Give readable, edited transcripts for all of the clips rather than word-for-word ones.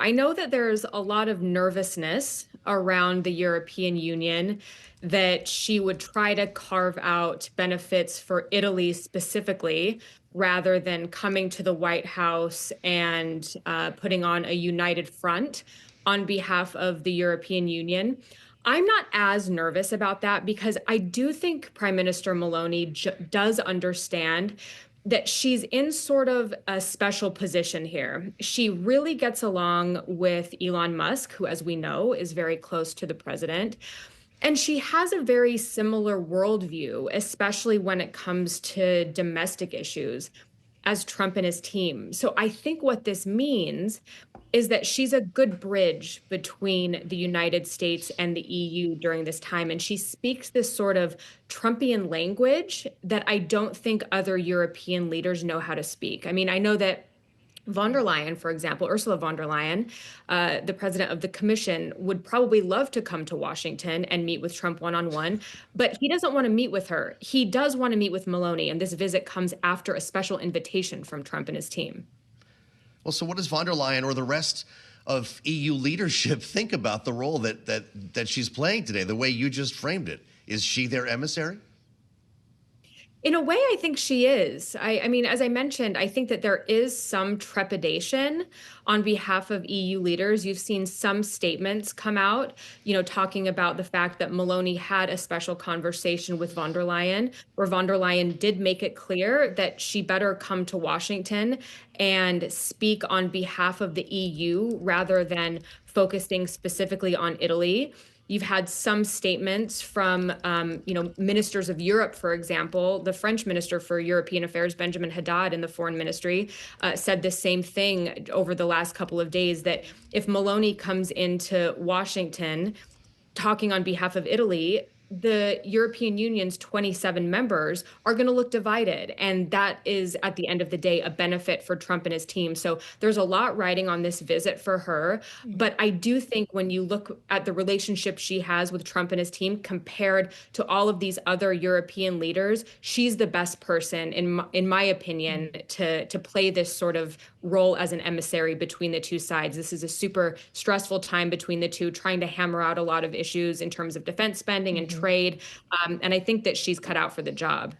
I know that there's a lot of nervousness around the European Union that she would try to carve out benefits for Italy specifically, rather than coming to the White House and putting on a united front on behalf of the European Union. I'm not as nervous about that because I do think Prime Minister Meloni does understand that she's in sort of a special position here. She really gets along with Elon Musk, who, as we know, is very close to the president. And she has a very similar worldview, especially when it comes to domestic issues, as Trump and his team. So I think what this means is that she's a good bridge between the United States and the EU during this time. And she speaks this sort of Trumpian language that I don't think other European leaders know how to speak. I mean, I know that von der Leyen, for example, Ursula von der Leyen, the president of the commission, would probably love to come to Washington and meet with Trump one-on-one, but he doesn't want to meet with her. He does want to meet with Meloni, and this visit comes after a special invitation from Trump and his team. Well, so what does von der Leyen or the rest of EU leadership think about the role that she's playing today, the way you just framed it? Is she their emissary? In a way, I think she is. I mean, as I mentioned, I think that there is some trepidation on behalf of EU leaders. You've seen some statements come out, talking about the fact that Meloni had a special conversation with von der Leyen, where von der Leyen did make it clear that she better come to Washington and speak on behalf of the EU rather than focusing specifically on Italy. You've had some statements from, ministers of Europe, for example. The French Minister for European Affairs, Benjamin Haddad, in the Foreign Ministry, said the same thing over the last couple of days, that if Meloni comes into Washington talking on behalf of Italy, the European Union's 27 members are going to look divided. And that is, at the end of the day, a benefit for Trump and his team. So there's a lot riding on this visit for her. But I do think when you look at the relationship she has with Trump and his team compared to all of these other European leaders, she's the best person, in my opinion, to play this sort of role as an emissary between the two sides. This is a super stressful time between the two, trying to hammer out a lot of issues in terms of defense spending and trade. And I think that she's cut out for the job.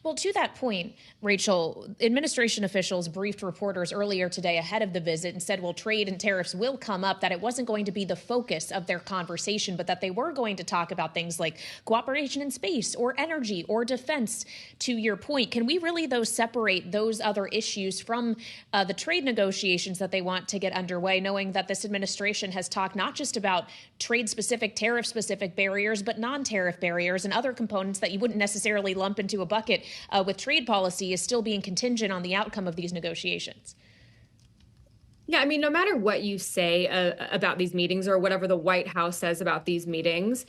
Well, to that point, Rachel, administration officials briefed reporters earlier today ahead of the visit and said, well, trade and tariffs will come up, that it wasn't going to be the focus of their conversation, but that they were going to talk about things like cooperation in space or energy or defense. To your point, can we really, though, separate those other issues from the trade negotiations that they want to get underway, knowing that this administration has talked not just about trade-specific, tariff-specific barriers, but non-tariff barriers and other components that you wouldn't necessarily lump into a bucket with trade policy is still being contingent on the outcome of these negotiations? Yeah, I mean, no matter what you say about these meetings or whatever the White House says about these meetings,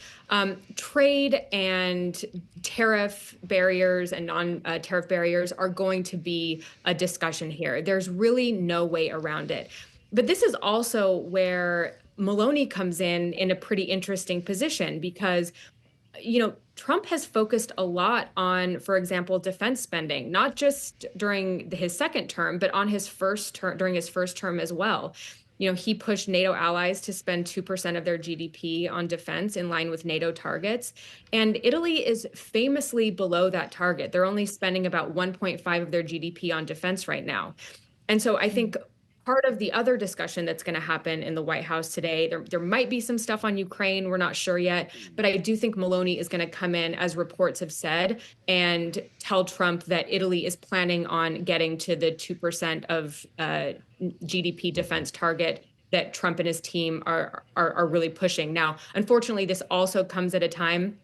trade and tariff barriers and non-tariff barriers are going to be a discussion here. There's really no way around it. But this is also where Meloni comes in a pretty interesting position because, Trump has focused a lot on, for example, defense spending, not just during his second term, but on his first term, during his first term as well. He pushed NATO allies to spend 2% of their GDP on defense in line with NATO targets. And Italy is famously below that target. They're only spending about 1.5 of their GDP on defense right now. And so I think part of the other discussion that's going to happen in the White House today, there might be some stuff on Ukraine. We're not sure yet. But I do think Meloni is going to come in, as reports have said, and tell Trump that Italy is planning on getting to the 2% of GDP defense target that Trump and his team are really pushing. Now, unfortunately, this also comes at a time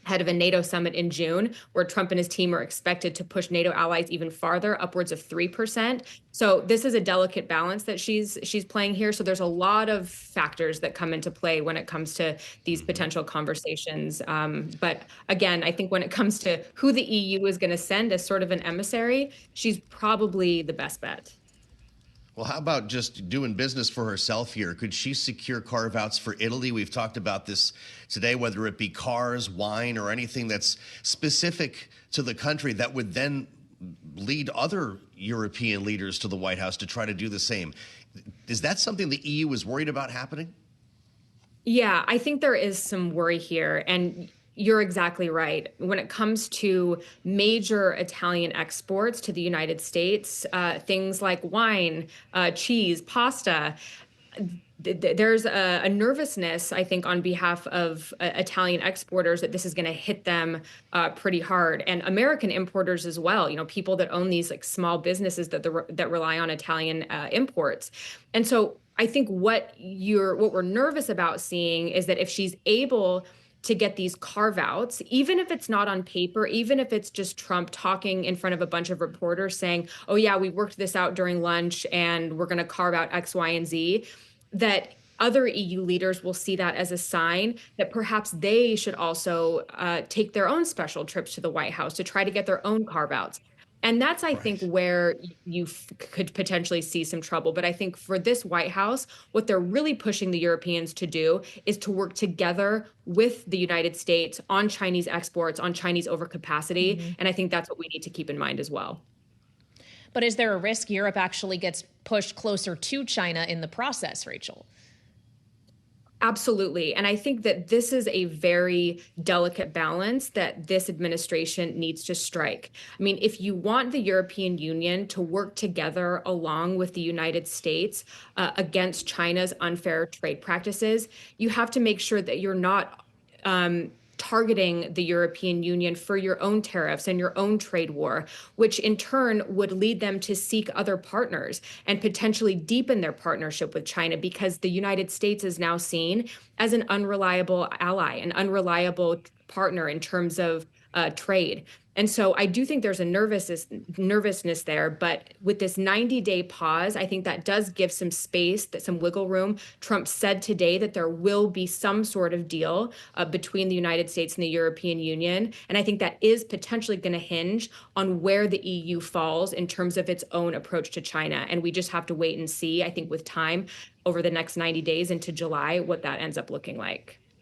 ahead of a NATO summit in June, where Trump and his team are expected to push NATO allies even farther, upwards of 3%. So this is a delicate balance that she's playing here. So there's a lot of factors that come into play when it comes to these potential conversations. But again, I think when it comes to who the EU is going to send as sort of an emissary, she's probably the best bet. Well, how about just doing business for herself here? Could she secure carve-outs for Italy? We've talked about this today, whether it be cars, wine, or anything that's specific to the country that would then lead other European leaders to the White House to try to do the same. Is that something the EU is worried about happening? Yeah, I think there is some worry here. And you're exactly right. When it comes to major Italian exports to the United States, things like wine, cheese, pasta, there's a nervousness, I think, on behalf of Italian exporters that this is going to hit them pretty hard, and American importers as well. You know, people that own these like small businesses that rely on Italian imports, and so I think what we're nervous about seeing is that if she's able to get these carve outs, even if it's not on paper, even if it's just Trump talking in front of a bunch of reporters saying, oh, yeah, we worked this out during lunch and we're going to carve out X, Y, and Z, that other EU leaders will see that as a sign that perhaps they should also take their own special trips to the White House to try to get their own carve outs. And that's, I think, Right. where you could potentially see some trouble. But I think for this White House, what they're really pushing the Europeans to do is to work together with the United States on Chinese exports, on Chinese overcapacity. Mhm. And I think that's what we need to keep in mind as well. But is there a risk Europe actually gets pushed closer to China in the process, Rachel? Absolutely. And I think that this is a very delicate balance that this administration needs to strike. I mean, if you want the European Union to work together along with the United States against China's unfair trade practices, you have to make sure that you're not targeting the European Union for your own tariffs and your own trade war, which in turn would lead them to seek other partners and potentially deepen their partnership with China because the United States is now seen as an unreliable ally, an unreliable partner in terms of trade. And so I do think there's a nervousness there, but with this 90-day pause, I think that does give some space, that some wiggle room. Trump said today that there will be some sort of deal between the United States and the European Union, and I think that is potentially going to hinge on where the EU falls in terms of its own approach to China. And we just have to wait and see, I think, with time over the next 90 days into July, what that ends up looking like.